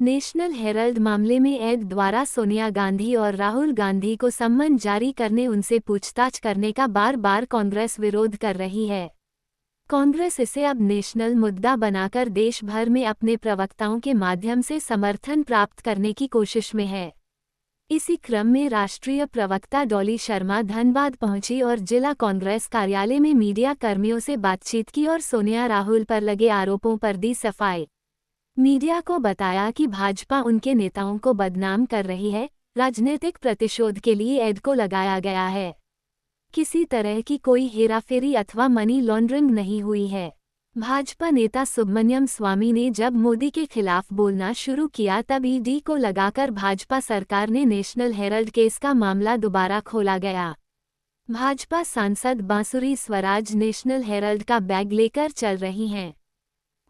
National Herald मामले में add द्वारा सोनिया गांधी और राहुल गांधी को सम्मन जारी करने उनसे पूछताछ करने का बार बार कांग्रेस विरोध कर रही है। कांग्रेस इसे अब नेशनल मुद्दा बनाकर देश भर में अपने प्रवक्ताओं के माध्यम से समर्थन प्राप्त करने की कोशिश में है। इसी क्रम में राष्ट्रीय प्रवक्ता डॉली शर्मा धनबाद पहुंची और जिला कांग्रेस कार्यालय में मीडिया कर्मियों से बातचीत की और सोनिया राहुल पर लगे आरोपों पर दी सफाई। मीडिया को बताया कि भाजपा उनके नेताओं को बदनाम कर रही है, राजनीतिक प्रतिशोध के लिए ऐड को लगाया गया है। किसी तरह की कोई हेराफेरी अथवा मनी लॉन्ड्रिंग नहीं हुई है। भाजपा नेता सुब्रमण्यम स्वामी ने जब मोदी के खिलाफ बोलना शुरू किया तब ईडी को लगाकर भाजपा सरकार ने नेशनल हेराल्ड केस का मामला दोबारा खोला गया। भाजपा सांसद बांसुरी स्वराज नेशनल हेराल्ड का बैग लेकर चल रही हैं।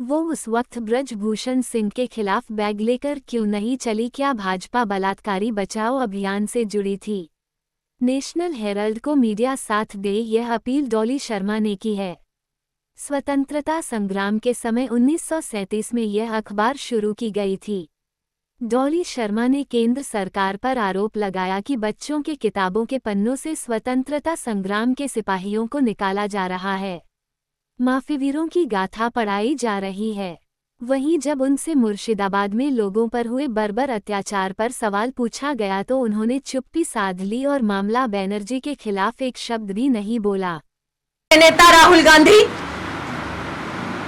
वो उस वक्त ब्रजभूषण सिंह के खिलाफ बैग लेकर क्यों नहीं चली? क्या भाजपा बलात्कारी बचाओ अभियान से जुड़ी थी? नेशनल हेराल्ड को मीडिया साथ दे, यह अपील डॉली शर्मा ने की है। स्वतंत्रता संग्राम के समय 1937 में यह अखबार शुरू की गई थी। डॉली शर्मा ने केंद्र सरकार पर आरोप लगाया कि बच्चों के किताबों के पन्नों से स्वतंत्रता संग्राम के सिपाहियों को निकाला जा रहा है, माफीवीरों की गाथा पढ़ाई जा रही है। वहीं जब उनसे मुर्शिदाबाद में लोगों पर हुए बर्बर अत्याचार पर सवाल पूछा गया तो उन्होंने चुप्पी साध ली और मामला बनर्जी के खिलाफ एक शब्द भी नहीं बोला। नेता राहुल गांधी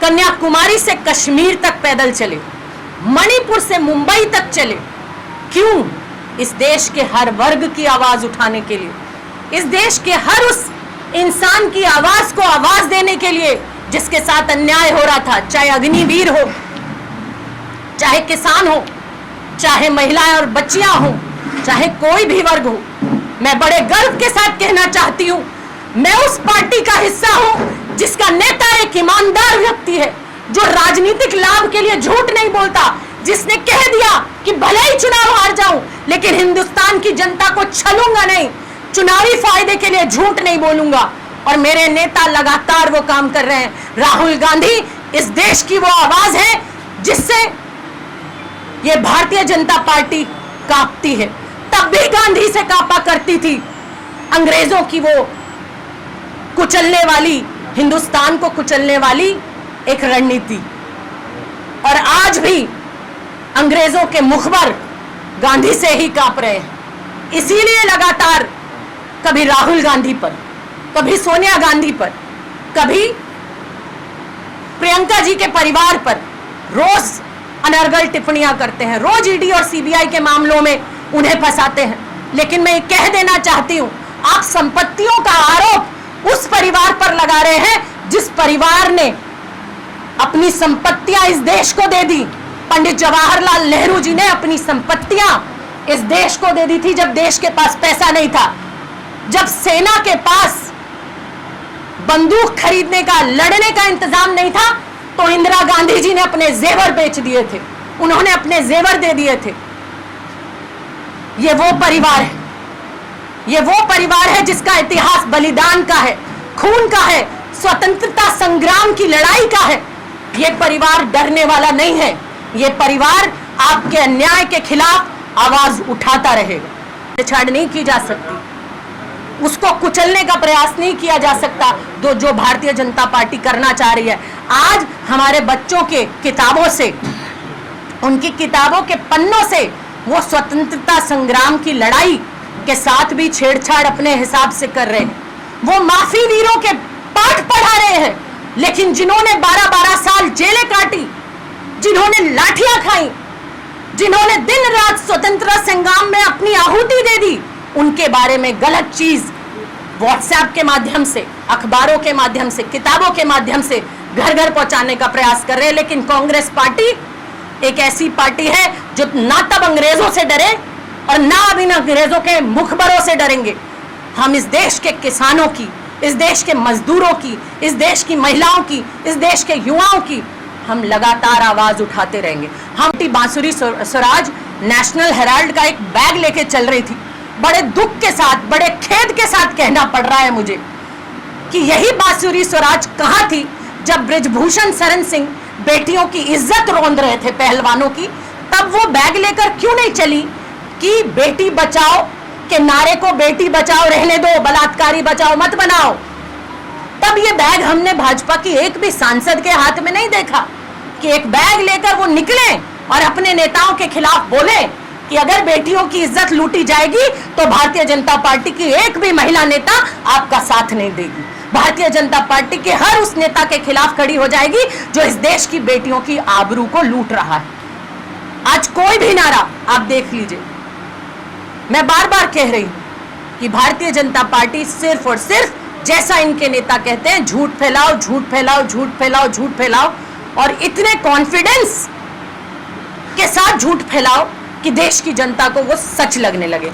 कन्याकुमारी से कश्मीर तक पैदल चले, मणिपुर से मुंबई तक चले। क्यों? इस देश के हर वर्ग की आवाज उठाने के लिए, इस देश के हर उस इंसान की आवाज को आवाज देने के लिए जिसके साथ अन्याय हो रहा था, चाहे अग्निवीर हो, चाहे किसान हो, चाहे महिलाएं और बच्चियां हो, चाहे कोई भी वर्ग हो। मैं बड़े गर्व के साथ कहना चाहती हूं, मैं उस पार्टी का हिस्सा हूं जिसका नेता एक ईमानदार व्यक्ति है, जो राजनीतिक लाभ के लिए झूठ नहीं बोलता, जिसने कह दिया कि भले ही चुनाव हार जाऊं लेकिन हिंदुस्तान की जनता को छलूंगा नहीं, चुनावी फायदे के लिए झूठ नहीं बोलूंगा। और मेरे नेता लगातार वो काम कर रहे हैं। राहुल गांधी इस देश की वो आवाज है जिससे ये भारतीय जनता पार्टी कांपती है। तब भी गांधी से कांपा करती थी अंग्रेजों की वो कुचलने वाली, हिंदुस्तान को कुचलने वाली एक रणनीति। और आज भी अंग्रेजों के मुखबर गांधी से ही कांप रहे हैं। इसीलिए लगातार कभी राहुल गांधी पर, कभी सोनिया गांधी पर, कभी प्रियंका जी के परिवार पर रोज अनर्गल टिप्पणियां करते हैं, रोज ईडी और सीबीआई के मामलों में उन्हें फंसाते हैं। लेकिन मैं कह देना चाहती हूं, आप संपत्तियों का आरोप उस परिवार पर लगा रहे हैं जिस परिवार ने अपनी संपत्तियां इस देश को दे दी। पंडित जवाहरलाल नेहरू जी ने अपनी संपत्तियां इस देश को दे दी थी जब देश के पास पैसा नहीं था, जब सेना के पास बंदूक खरीदने का, लड़ने का इंतजाम नहीं था, तो इंदिरा गांधी जी ने अपने जेवर बेच दिए थे, उन्होंने अपने जेवर दे दिए थे। ये वो परिवार है, ये वो परिवार है जिसका इतिहास बलिदान का है, खून का है, स्वतंत्रता संग्राम की लड़ाई का है। ये परिवार डरने वाला नहीं है। ये परिवार आपके अन्याय के खिलाफ आवाज उठाता रहेगा। छाड़ नहीं की जा सकती, उसको कुचलने का प्रयास नहीं किया जा सकता जो भारतीय जनता पार्टी करना चाह रही है। आज हमारे बच्चों के किताबों से, उनकी किताबों के पन्नों से वो स्वतंत्रता संग्राम की लड़ाई के साथ भी छेड़छाड़ अपने हिसाब से कर रहे हैं। वो माफी वीरों के पाठ पढ़ा रहे हैं, लेकिन जिन्होंने 12-12 साल जेलें काटी, जिन्होंने लाठियां खाई, जिन्होंने दिन रात स्वतंत्रता संग्राम में अपनी आहुति दे दी, उनके बारे में गलत चीज व्हाट्सएप के माध्यम से, अखबारों के माध्यम से, किताबों के माध्यम से घर घर पहुंचाने का प्रयास कर रहे हैं। लेकिन कांग्रेस पार्टी एक ऐसी पार्टी है जो ना तब अंग्रेजों से डरे और ना अब इन अंग्रेजों के मुखबरों से डरेंगे। हम इस देश के किसानों की, इस देश के मजदूरों की, इस देश की महिलाओं की, इस देश के युवाओं की हम लगातार आवाज उठाते रहेंगे। हम बांसुरी स्वराज नेशनल हेराल्ड का एक बैग लेके चल रही थी। बड़े दुख के साथ, बड़े खेद के साथ कहना पड़ रहा है मुझे कि यही बांसुरी स्वराज कहां थी जब ब्रजभूषण शरण सिंह बेटियों की इज्जत रौंद रहे थे, पहलवानों की, तब वो बैग लेकर क्यों नहीं चली कि बेटी बचाओ के नारे को बेटी बचाओ रहने दो, बलात्कारी बचाओ मत बनाओ। तब ये बैग हमने भाजपा की एक भी सांसद के हाथ में नहीं देखा कि एक बैग लेकर वो निकले और अपने नेताओं के खिलाफ बोले कि अगर बेटियों की इज्जत लूटी जाएगी तो भारतीय जनता पार्टी की एक भी महिला नेता आपका साथ नहीं देगी। भारतीय जनता पार्टी के हर उस नेता के खिलाफ खड़ी हो जाएगी जो इस देश की बेटियों की आबरू को लूट रहा है। आज कोई भी नारा आप देख लीजिए, मैं बार बार कह रही हूं कि भारतीय जनता पार्टी सिर्फ और सिर्फ जैसा इनके नेता कहते हैं, झूठ फैलाओ, झूठ फैलाओ, झूठ फैलाओ, झूठ फैलाओ, और इतने कॉन्फिडेंस के साथ झूठ फैलाओ कि देश की जनता को वो सच लगने लगे।